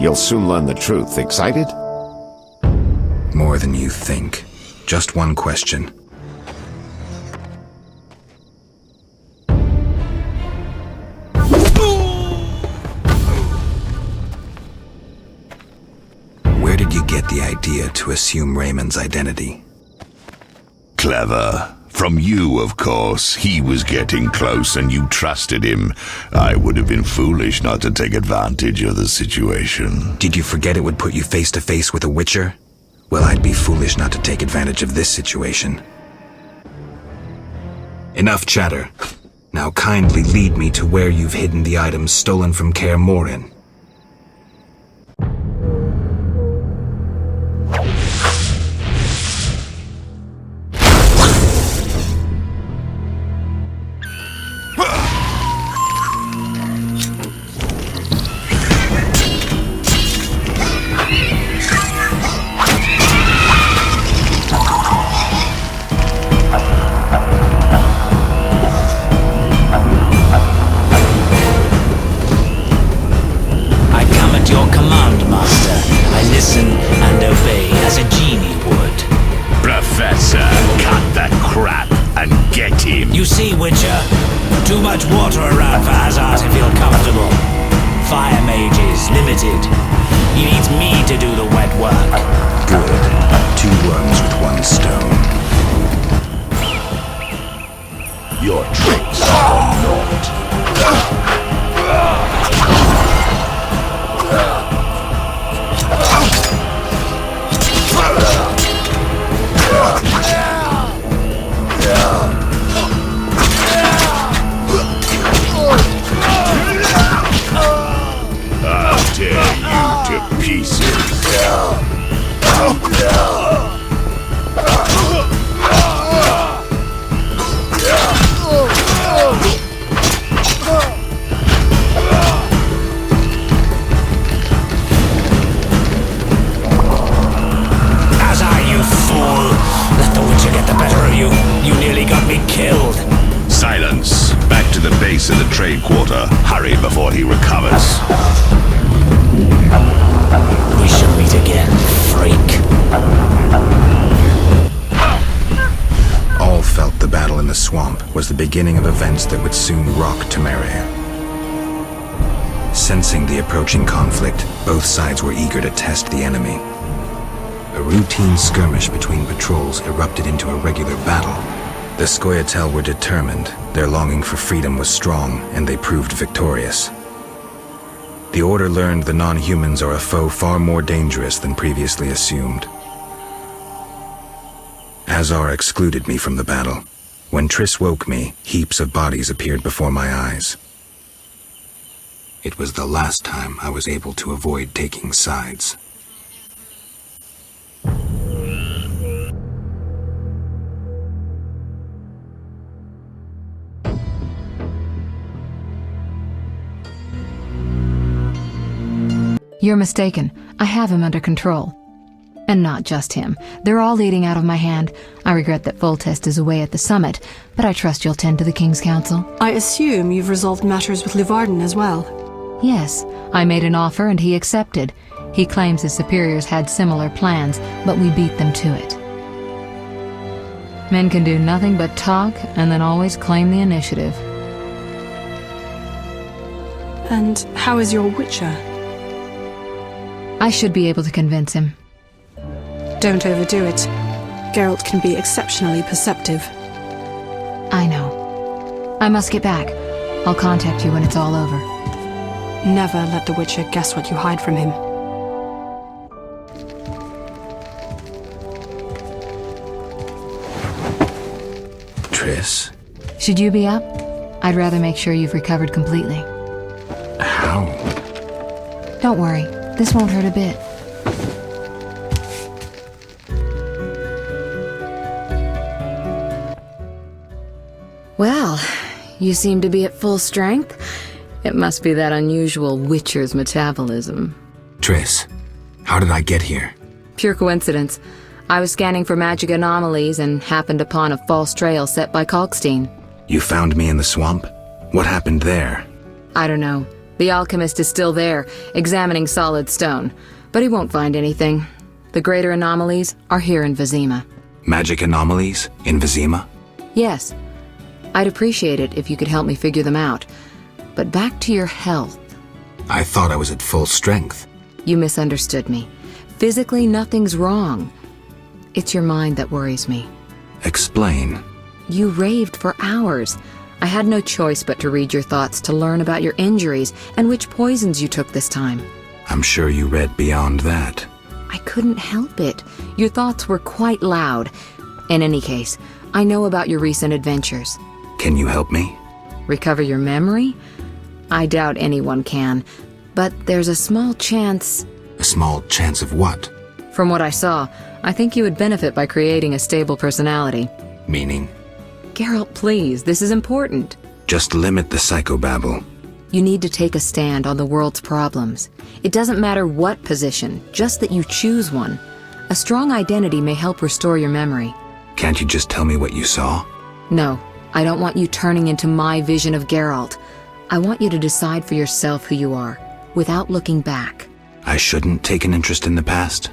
You'll soon learn the truth. Excited? More than you think. Just one question. Where did you get the idea to assume Raymond's identity? Clever. From you, of course. He was getting close and you trusted him. I would have been foolish not to take advantage of the situation. Did you forget it would put you face to face with a Witcher? Well, I'd be foolish not to take advantage of this situation. Enough chatter. Now kindly lead me to where you've hidden the items stolen from Kaer Morhen. You see, Witcher, too much water around for Hazard to feel comfortable. Fire mage is limited. He needs me to do the wet work. Good. 2 worms with 1 stone. Your tricks are naught. I'll tear you to pieces. You nearly got me killed. Silence. Back to the base of the trade quarter. Hurry before he recovers. We shall meet again, freak. All felt the battle in the swamp was the beginning of events that would soon rock Temeria. Sensing the approaching conflict, both sides were eager to test the enemy. A routine skirmish between patrols erupted into a regular battle. The Scoia'tael were determined, their longing for freedom was strong, and they proved victorious. The Order learned the non-humans are a foe far more dangerous than previously assumed. Hazar excluded me from the battle. When Triss woke me, heaps of bodies appeared before my eyes. It was the last time I was able to avoid taking sides. You're mistaken. I have him under control. And not just him. They're all leading out of my hand. I regret that Foltest is away at the summit, but I trust you'll tend to the King's Council. I assume you've resolved matters with Levarden as well. Yes, I made an offer and he accepted. He claims his superiors had similar plans, but we beat them to it. Men can do nothing but talk and then always claim the initiative. And how is your Witcher? I should be able to convince him. Don't overdo it. Geralt can be exceptionally perceptive. I know. I must get back. I'll contact you when it's all over. Never let the Witcher guess what you hide from him. Triss? Should you be up? I'd rather make sure you've recovered completely. How? Don't worry. This won't hurt a bit. Well, you seem to be at full strength. It must be that unusual Witcher's metabolism. Triss, how did I get here? Pure coincidence. I was scanning for magic anomalies and happened upon a false trail set by Kalkstein. You found me in the swamp? What happened there? I don't know. The alchemist is still there, examining solid stone, but he won't find anything. The greater anomalies are here in Vizima. Magic anomalies in Vizima? Yes. I'd appreciate it if you could help me figure them out. But back to your health. I thought I was at full strength. You misunderstood me. Physically, nothing's wrong. It's your mind that worries me. Explain. You raved for hours. I had no choice but to read your thoughts to learn about your injuries and which poisons you took this time. I'm sure you read beyond that. I couldn't help it. Your thoughts were quite loud. In any case, I know about your recent adventures. Can you help me? Recover your memory? I doubt anyone can, but there's a small chance... A small chance of what? From what I saw, I think you would benefit by creating a stable personality. Meaning? Geralt, please, this is important. Just limit the psychobabble. You need to take a stand on the world's problems. It doesn't matter what position, just that you choose one. A strong identity may help restore your memory. Can't you just tell me what you saw? No, I don't want you turning into my vision of Geralt. I want you to decide for yourself who you are, without looking back. I shouldn't take an interest in the past?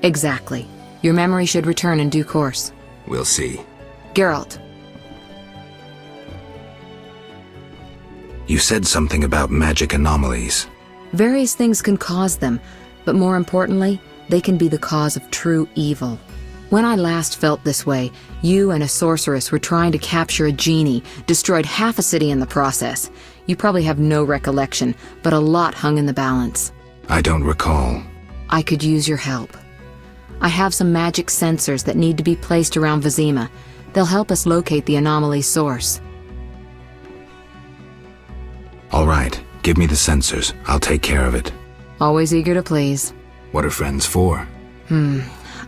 Exactly. Your memory should return in due course. We'll see. Geralt. You said something about magic anomalies. Various things can cause them, but more importantly, they can be the cause of true evil. When I last felt this way, you and a sorceress were trying to capture a genie, destroyed half a city in the process. You probably have no recollection, but a lot hung in the balance. I don't recall. I could use your help. I have some magic sensors that need to be placed around Vizima. They'll help us locate the anomaly's source. All right, give me the sensors. I'll take care of it. Always eager to please. What are friends for?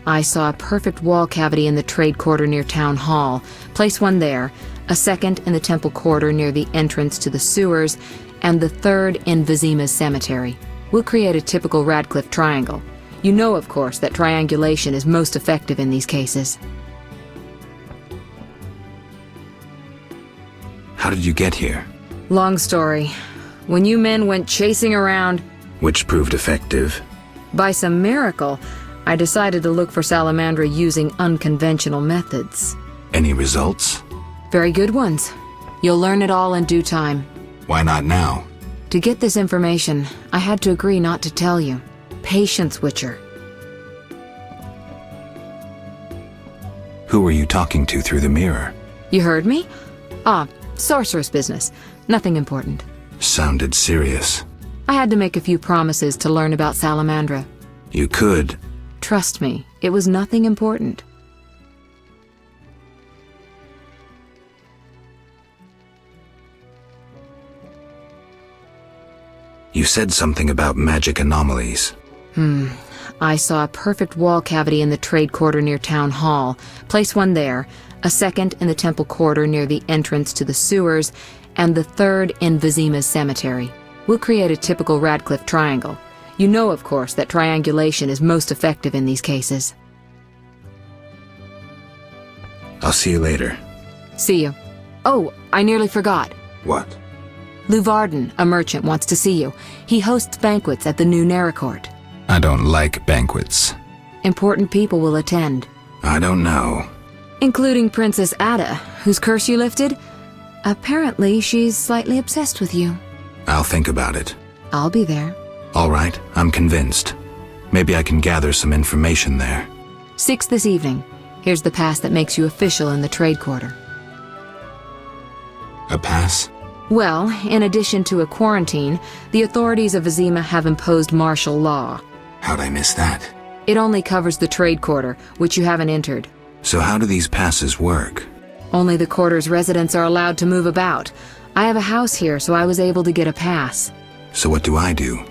I saw a perfect wall cavity in the trade quarter near Town Hall. Place one there, a second in the temple quarter near the entrance to the sewers, and the third in Vizima's cemetery. We'll create a typical Radcliffe triangle. You know, of course, that triangulation is most effective in these cases. How did you get here? Long story. When you men went chasing around, Which proved effective. by some miracle, I decided to look for Salamandra using unconventional methods. Any results? Very good ones. You'll learn it all in due time. Why not now? To get this information, I had to agree not to tell you. Patience, Witcher. Who were you talking to through the mirror? You heard me? Ah, sorceress business. Nothing important. Sounded serious. I had to make a few promises to learn about Salamandra. You could. Trust me, it was nothing important. You said something about magic anomalies. I saw a perfect wall cavity in the trade quarter near Town Hall. Place one there, a second in the temple quarter near the entrance to the sewers, and the third in Vizima's cemetery. We'll create a typical Radcliffe triangle. You know, of course, that triangulation is most effective in these cases. I'll see you later. See you. Oh, I nearly forgot. What? Luvarden, a merchant, wants to see you. He hosts banquets at the new Neracourt. I don't like banquets. Important people will attend. I don't know. Including Princess Ada, whose curse you lifted. Apparently, she's slightly obsessed with you. I'll think about it. I'll be there. All right, I'm convinced. Maybe I can gather some information there. 6 this evening. Here's the pass that makes you official in the trade quarter. A pass? Well, in addition to a quarantine, the authorities of Vizima have imposed martial law. How'd I miss that? It only covers the trade quarter, which you haven't entered. So how do these passes work? Only the quarter's residents are allowed to move about. I have a house here, so I was able to get a pass. So what do I do?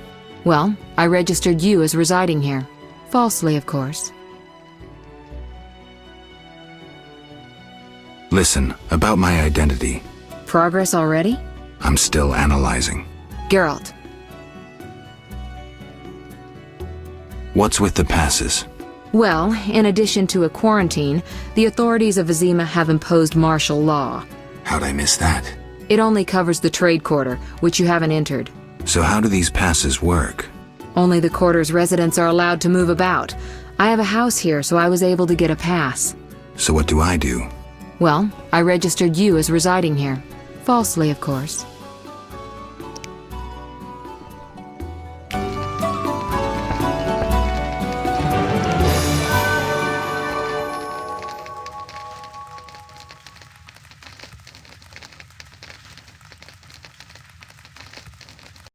Well, I registered you as residing here. Falsely, of course. Listen, about my identity. Progress already? I'm still analyzing. Geralt. What's with the passes? Well, in addition to a quarantine, the authorities of Vizima have imposed martial law. How'd I miss that? It only covers the trade quarter, which you haven't entered. So how do these passes work? Only the quarter's residents are allowed to move about. I have a house here, so I was able to get a pass. So what do I do? Well, I registered you as residing here. Falsely, of course.